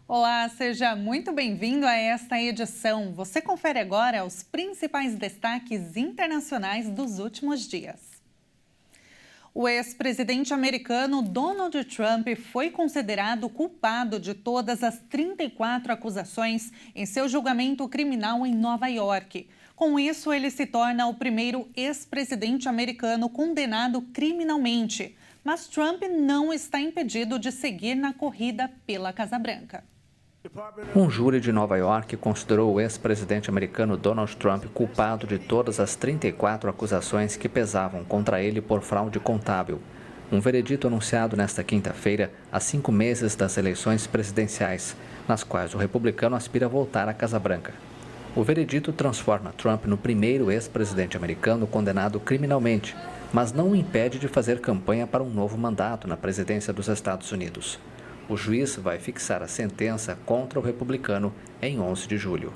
Olá, seja muito bem-vindo a esta edição. Você confere agora os principais destaques internacionais dos últimos dias. O ex-presidente americano Donald Trump foi considerado culpado de todas as 34 acusações em seu julgamento criminal em Nova York. Com isso, ele se torna o primeiro ex-presidente americano condenado criminalmente. Mas Trump não está impedido de seguir na corrida pela Casa Branca. Um júri de Nova York considerou o ex-presidente americano Donald Trump culpado de todas as 34 acusações que pesavam contra ele por fraude contábil. Um veredito anunciado nesta quinta-feira, a 5 meses das eleições presidenciais, nas quais o republicano aspira a voltar à Casa Branca. O veredito transforma Trump no primeiro ex-presidente americano condenado criminalmente, mas não o impede de fazer campanha para um novo mandato na presidência dos Estados Unidos. O juiz vai fixar a sentença contra o republicano em 11 de julho.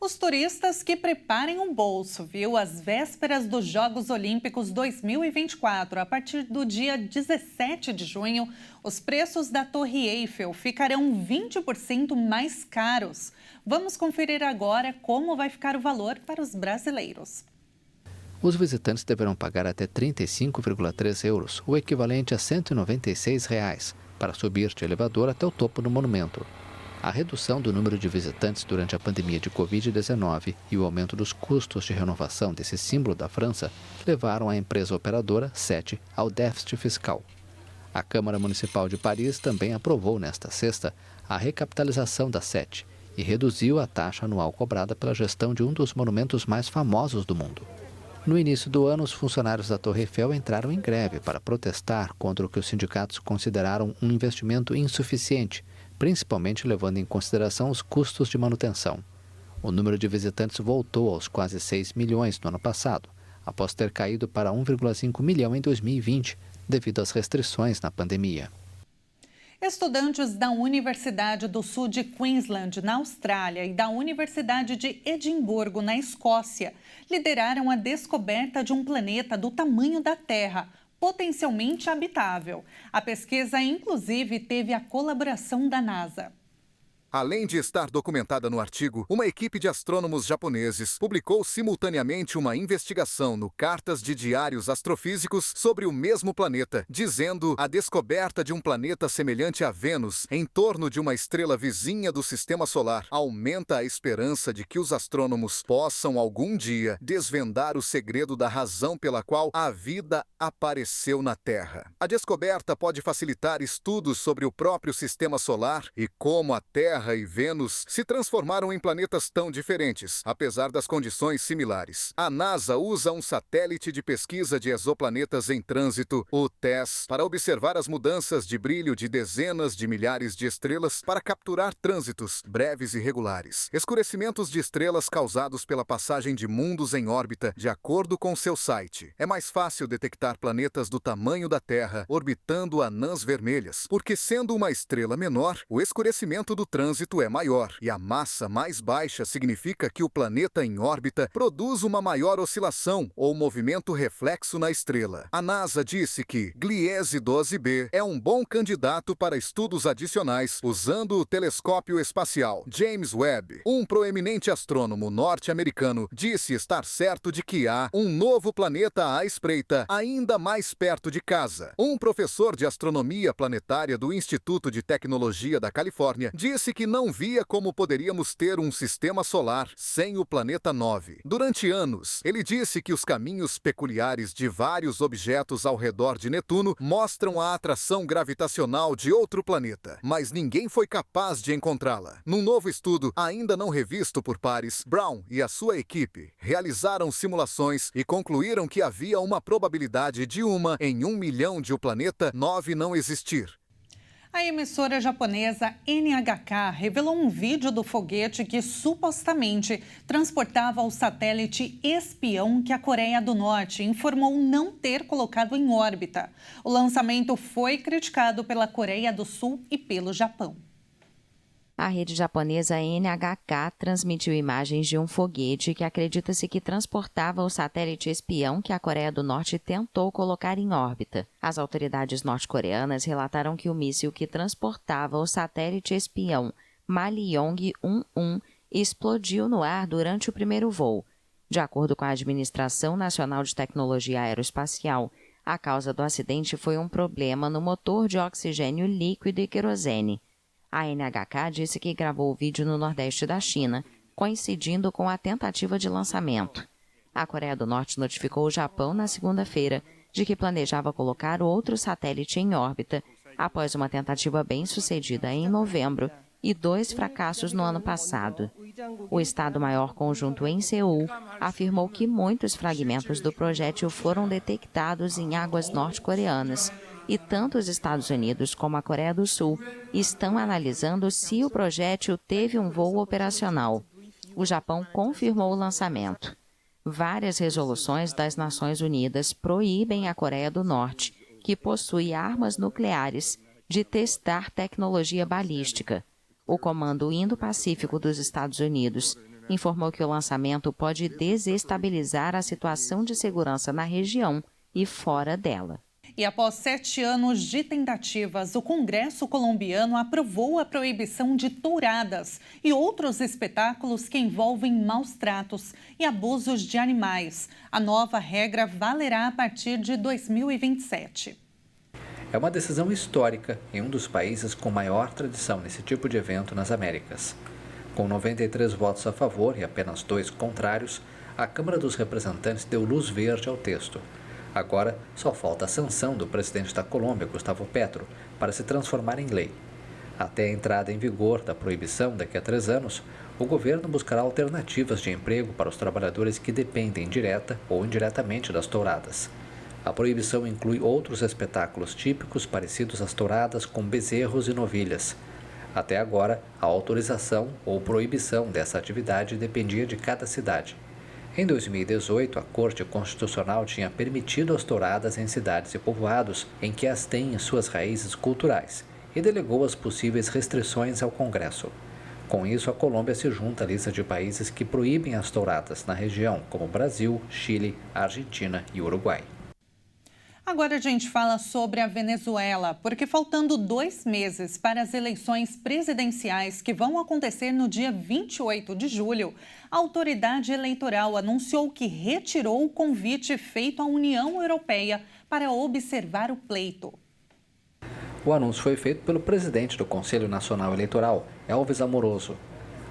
Os turistas que preparem um bolso, viu? Às vésperas dos Jogos Olímpicos 2024, a partir do dia 17 de junho, os preços da Torre Eiffel ficarão 20% mais caros. Vamos conferir agora como vai ficar o valor para os brasileiros. Os visitantes deverão pagar até 35,3 euros, o equivalente a R$ 196, para subir de elevador até o topo do monumento. A redução do número de visitantes durante a pandemia de Covid-19 e o aumento dos custos de renovação desse símbolo da França levaram a empresa operadora, SET, ao déficit fiscal. A Câmara Municipal de Paris também aprovou nesta sexta a recapitalização da SET e reduziu a taxa anual cobrada pela gestão de um dos monumentos mais famosos do mundo. No início do ano, os funcionários da Torre Eiffel entraram em greve para protestar contra o que os sindicatos consideraram um investimento insuficiente, principalmente levando em consideração os custos de manutenção. O número de visitantes voltou aos quase 6 milhões no ano passado, após ter caído para 1,5 milhão em 2020, devido às restrições na pandemia. Estudantes da Universidade do Sul de Queensland, na Austrália, e da Universidade de Edimburgo, na Escócia, lideraram a descoberta de um planeta do tamanho da Terra, potencialmente habitável. A pesquisa, inclusive, teve a colaboração da NASA. Além de estar documentada no artigo, uma equipe de astrônomos japoneses publicou simultaneamente uma investigação no Cartas de Diários Astrofísicos sobre o mesmo planeta, dizendo a descoberta de um planeta semelhante a Vênus em torno de uma estrela vizinha do Sistema Solar aumenta a esperança de que os astrônomos possam algum dia desvendar o segredo da razão pela qual a vida apareceu na Terra. A descoberta pode facilitar estudos sobre o próprio Sistema Solar e como a Terra e Vênus se transformaram em planetas tão diferentes, apesar das condições similares. A NASA usa um satélite de pesquisa de exoplanetas em trânsito, o TESS, para observar as mudanças de brilho de dezenas de milhares de estrelas para capturar trânsitos breves e regulares. Escurecimentos de estrelas causados pela passagem de mundos em órbita, de acordo com seu site. É mais fácil detectar planetas do tamanho da Terra orbitando anãs vermelhas, porque sendo uma estrela menor, o escurecimento do trânsito é maior e a massa mais baixa significa que o planeta em órbita produz uma maior oscilação ou movimento reflexo na estrela. A NASA disse que Gliese 12b é um bom candidato para estudos adicionais usando o telescópio espacial James Webb. Um proeminente astrônomo norte-americano disse estar certo de que há um novo planeta à espreita ainda mais perto de casa. Um professor de astronomia planetária do Instituto de Tecnologia da Califórnia disse que não via como poderíamos ter um sistema solar sem o planeta 9. Durante anos, ele disse que os caminhos peculiares de vários objetos ao redor de Netuno mostram a atração gravitacional de outro planeta, mas ninguém foi capaz de encontrá-la. Num novo estudo, ainda não revisto por pares, Brown e a sua equipe realizaram simulações e concluíram que havia uma probabilidade de 1 em 1 milhão de o planeta 9 não existir. A emissora japonesa NHK revelou um vídeo do foguete que supostamente transportava o satélite espião que a Coreia do Norte informou não ter colocado em órbita. O lançamento foi criticado pela Coreia do Sul e pelo Japão. A rede japonesa NHK transmitiu imagens de um foguete que acredita-se que transportava o satélite espião que a Coreia do Norte tentou colocar em órbita. As autoridades norte-coreanas relataram que o míssil que transportava o satélite espião Maliong-11 explodiu no ar durante o primeiro voo. De acordo com a Administração Nacional de Tecnologia Aeroespacial, a causa do acidente foi um problema no motor de oxigênio líquido e querosene. A NHK disse que gravou o vídeo no nordeste da China, coincidindo com a tentativa de lançamento. A Coreia do Norte notificou o Japão na segunda-feira de que planejava colocar outro satélite em órbita após uma tentativa bem-sucedida em novembro e 2 fracassos no ano passado. O Estado-Maior Conjunto em Seul afirmou que muitos fragmentos do projétil foram detectados em águas norte-coreanas e tanto os Estados Unidos como a Coreia do Sul estão analisando se o projétil teve um voo operacional. O Japão confirmou o lançamento. Várias resoluções das Nações Unidas proíbem a Coreia do Norte, que possui armas nucleares, de testar tecnologia balística. O Comando Indo-Pacífico dos Estados Unidos informou que o lançamento pode desestabilizar a situação de segurança na região e fora dela. E após 7 anos de tentativas, o Congresso colombiano aprovou a proibição de touradas e outros espetáculos que envolvem maus tratos e abusos de animais. A nova regra valerá a partir de 2027. É uma decisão histórica em um dos países com maior tradição nesse tipo de evento nas Américas. Com 93 votos a favor e apenas 2 contrários, a Câmara dos Representantes deu luz verde ao texto. Agora, só falta a sanção do presidente da Colômbia, Gustavo Petro, para se transformar em lei. Até a entrada em vigor da proibição daqui a 3 anos, o governo buscará alternativas de emprego para os trabalhadores que dependem direta ou indiretamente das touradas. A proibição inclui outros espetáculos típicos parecidos às touradas com bezerros e novilhas. Até agora, a autorização ou proibição dessa atividade dependia de cada cidade. Em 2018, a Corte Constitucional tinha permitido as touradas em cidades e povoados em que as têm em suas raízes culturais e delegou as possíveis restrições ao Congresso. Com isso, a Colômbia se junta à lista de países que proíbem as touradas na região, como Brasil, Chile, Argentina e Uruguai. Agora a gente fala sobre a Venezuela, porque faltando 2 meses para as eleições presidenciais que vão acontecer no dia 28 de julho, a autoridade eleitoral anunciou que retirou o convite feito à União Europeia para observar o pleito. O anúncio foi feito pelo presidente do Conselho Nacional Eleitoral, Elvis Amoroso.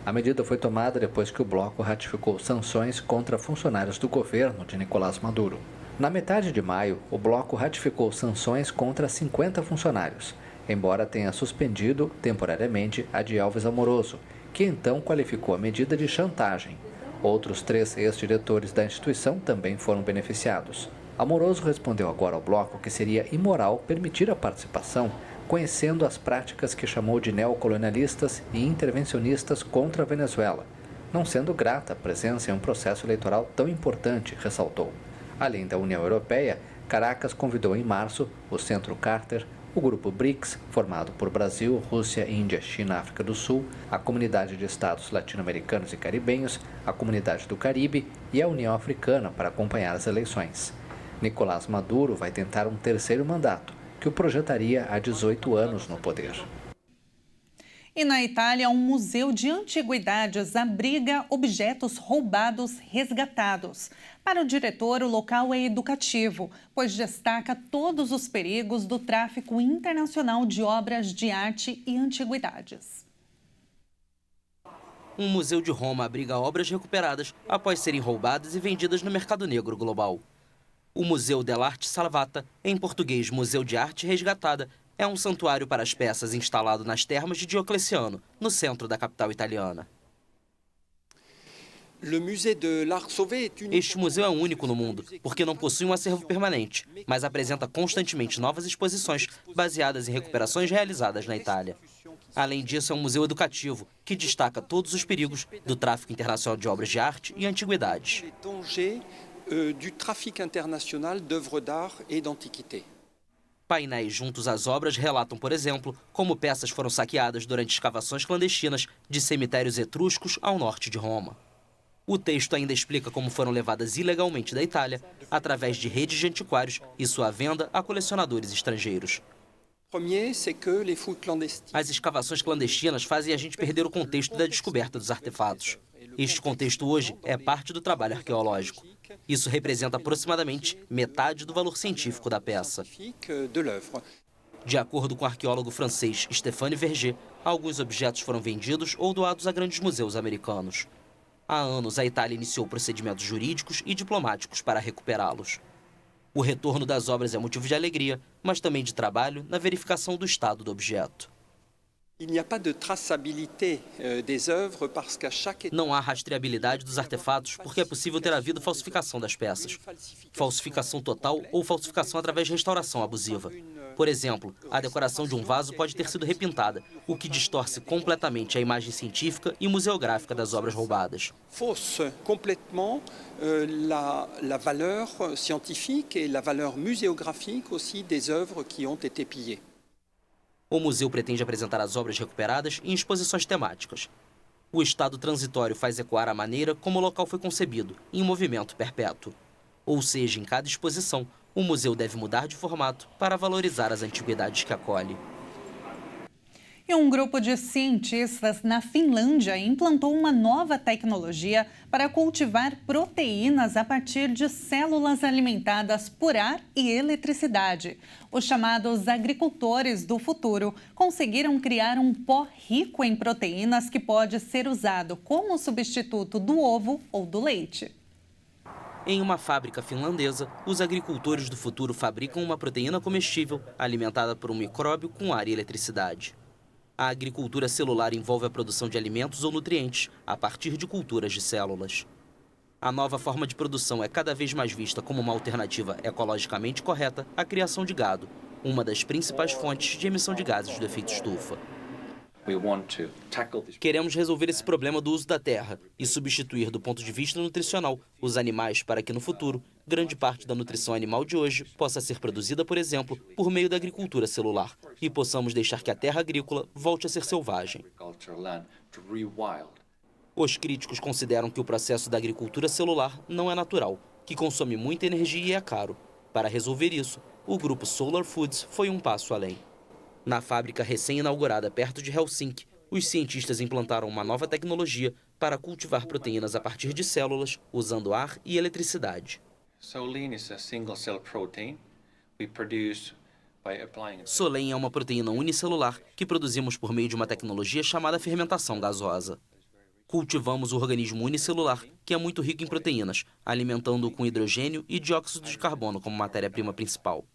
A medida foi tomada depois que o bloco ratificou sanções contra funcionários do governo de Nicolás Maduro. Na metade de maio, o bloco ratificou sanções contra 50 funcionários, embora tenha suspendido temporariamente a de Elvis Amoroso, que então qualificou a medida de chantagem. Outros 3 ex-diretores da instituição também foram beneficiados. Amoroso respondeu agora ao bloco que seria imoral permitir a participação, conhecendo as práticas que chamou de neocolonialistas e intervencionistas contra a Venezuela, não sendo grata a presença em um processo eleitoral tão importante, ressaltou. Além da União Europeia, Caracas convidou em março o Centro Carter, o Grupo BRICS, formado por Brasil, Rússia, Índia, China, África do Sul, a Comunidade de Estados Latino-Americanos e Caribenhos, a Comunidade do Caribe e a União Africana para acompanhar as eleições. Nicolás Maduro vai tentar um 3º mandato, que o projetaria há 18 anos no poder. E na Itália, um museu de antiguidades abriga objetos roubados resgatados. Para o diretor, o local é educativo, pois destaca todos os perigos do tráfico internacional de obras de arte e antiguidades. Um museu de Roma abriga obras recuperadas após serem roubadas e vendidas no mercado negro global. O Museu dell'Arte Salvata, em português Museu de Arte Resgatada, é um santuário para as peças instalado nas termas de Diocleciano, no centro da capital italiana. Este museu é único no mundo, porque não possui um acervo permanente, mas apresenta constantemente novas exposições baseadas em recuperações realizadas na Itália. Além disso, é um museu educativo, que destaca todos os perigos do tráfico internacional de obras de arte e antiguidades. Painéis juntos às obras relatam, por exemplo, como peças foram saqueadas durante escavações clandestinas de cemitérios etruscos ao norte de Roma. O texto ainda explica como foram levadas ilegalmente da Itália através de redes de antiquários e sua venda a colecionadores estrangeiros. As escavações clandestinas fazem a gente perder o contexto da descoberta dos artefatos. Este contexto hoje é parte do trabalho arqueológico. Isso representa aproximadamente metade do valor científico da peça. De acordo com o arqueólogo francês Stéphane Verger, alguns objetos foram vendidos ou doados a grandes museus americanos. Há anos, a Itália iniciou procedimentos jurídicos e diplomáticos para recuperá-los. O retorno das obras é motivo de alegria, mas também de trabalho na verificação do estado do objeto. Não há rastreabilidade dos artefatos porque é possível ter havido falsificação das peças. Falsificação total ou falsificação através de restauração abusiva. Por exemplo, a decoração de um vaso pode ter sido repintada, o que distorce completamente a imagem científica e museográfica das obras roubadas. Fausse complètement la valeur scientifique et la valeur muséographique aussi des œuvres qui ont été pillées. O museu pretende apresentar as obras recuperadas em exposições temáticas. O estado transitório faz ecoar a maneira como o local foi concebido, em movimento perpétuo. Ou seja, em cada exposição, o museu deve mudar de formato para valorizar as antiguidades que acolhe. E um grupo de cientistas na Finlândia implantou uma nova tecnologia para cultivar proteínas a partir de células alimentadas por ar e eletricidade. Os chamados agricultores do futuro conseguiram criar um pó rico em proteínas que pode ser usado como substituto do ovo ou do leite. Em uma fábrica finlandesa, os agricultores do futuro fabricam uma proteína comestível alimentada por um micróbio com ar e eletricidade. A agricultura celular envolve a produção de alimentos ou nutrientes a partir de culturas de células. A nova forma de produção é cada vez mais vista como uma alternativa ecologicamente correta à criação de gado, uma das principais fontes de emissão de gases do efeito estufa. Queremos resolver esse problema do uso da terra e substituir, do ponto de vista nutricional, os animais para que, no futuro, grande parte da nutrição animal de hoje possa ser produzida, por exemplo, por meio da agricultura celular e possamos deixar que a terra agrícola volte a ser selvagem. Os críticos consideram que o processo da agricultura celular não é natural, que consome muita energia e é caro. Para resolver isso, o grupo Solar Foods foi um passo além. Na fábrica recém-inaugurada perto de Helsinki, os cientistas implantaram uma nova tecnologia para cultivar proteínas a partir de células, usando ar e eletricidade. Solen é uma proteína unicelular que produzimos por meio de uma tecnologia chamada fermentação gasosa. Cultivamos o organismo unicelular, que é muito rico em proteínas, alimentando-o com hidrogênio e dióxido de carbono como matéria-prima principal.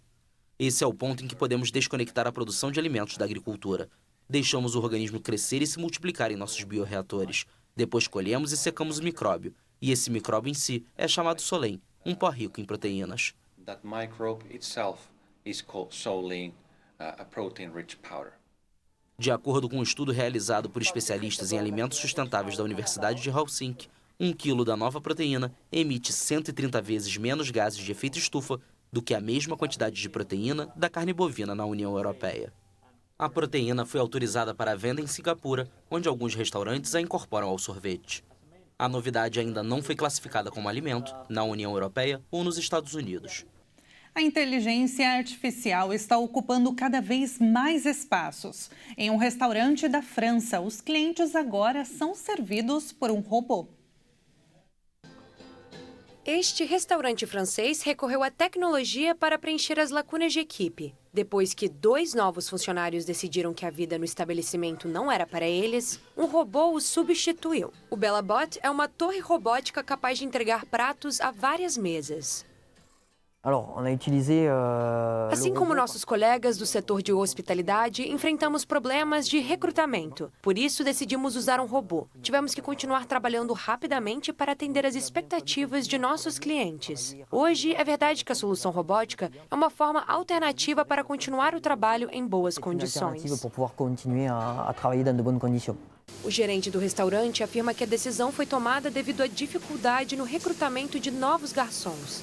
Esse é o ponto em que podemos desconectar a produção de alimentos da agricultura. Deixamos o organismo crescer e se multiplicar em nossos bioreatores. Depois colhemos e secamos o micróbio. E esse micróbio em si é chamado solen, um pó rico em proteínas. That microbe itself is called solen, a protein-rich powder. De acordo com um estudo realizado por especialistas em alimentos sustentáveis da Universidade de Helsinki, 1 quilo da nova proteína emite 130 vezes menos gases de efeito estufa do que a mesma quantidade de proteína da carne bovina na União Europeia. A proteína foi autorizada para a venda em Singapura, onde alguns restaurantes a incorporam ao sorvete. A novidade ainda não foi classificada como alimento na União Europeia ou nos Estados Unidos. A inteligência artificial está ocupando cada vez mais espaços. Em um restaurante da França, os clientes agora são servidos por um robô. Este restaurante francês recorreu à tecnologia para preencher as lacunas de equipe. Depois que 2 novos funcionários decidiram que a vida no estabelecimento não era para eles, um robô os substituiu. O BellaBot é uma torre robótica capaz de entregar pratos a várias mesas. Assim como nossos colegas do setor de hospitalidade, enfrentamos problemas de recrutamento. Por isso, decidimos usar um robô. Tivemos que continuar trabalhando rapidamente para atender às expectativas de nossos clientes. Hoje, é verdade que a solução robótica é uma forma alternativa para continuar o trabalho em boas condições. O gerente do restaurante afirma que a decisão foi tomada devido à dificuldade no recrutamento de novos garçons.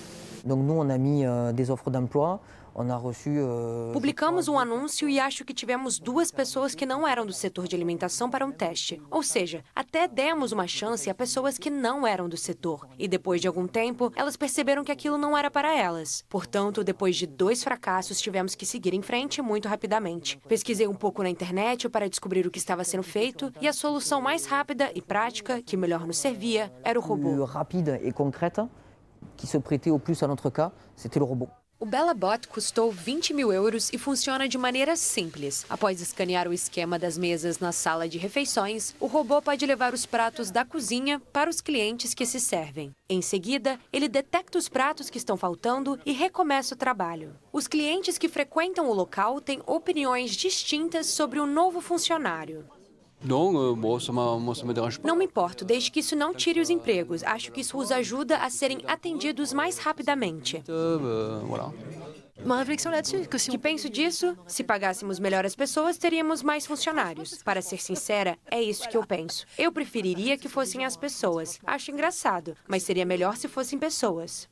Publicamos um anúncio e acho que tivemos 2 pessoas que não eram do setor de alimentação para um teste. Ou seja, até demos uma chance a pessoas que não eram do setor. E depois de algum tempo, elas perceberam que aquilo não era para elas. Portanto, depois de 2 fracassos, tivemos que seguir em frente muito rapidamente. Pesquisei um pouco na internet para descobrir o que estava sendo feito e a solução mais rápida e prática, que melhor nos servia, era o robô. Rápida e concreta, que se prêtait au plus à notre cas, c'était le robot. O BellaBot custou 20 mil euros e funciona de maneira simples. Após escanear o esquema das mesas na sala de refeições, o robô pode levar os pratos da cozinha para os clientes que se servem. Em seguida, ele detecta os pratos que estão faltando e recomeça o trabalho. Os clientes que frequentam o local têm opiniões distintas sobre o novo funcionário. Não me importo, desde que isso não tire os empregos. Acho que isso os ajuda a serem atendidos mais rapidamente. Que penso disso? Se pagássemos melhor as pessoas, teríamos mais funcionários. Para ser sincera, é isso que eu penso. Eu preferiria que fossem as pessoas. Acho engraçado, mas seria melhor se fossem pessoas.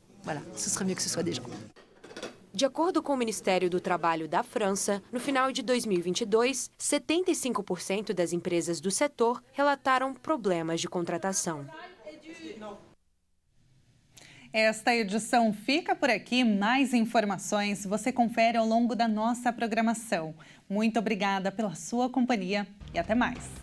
De acordo com o Ministério do Trabalho da França, no final de 2022, 75% das empresas do setor relataram problemas de contratação. Esta edição fica por aqui. Mais informações você confere ao longo da nossa programação. Muito obrigada pela sua companhia e até mais.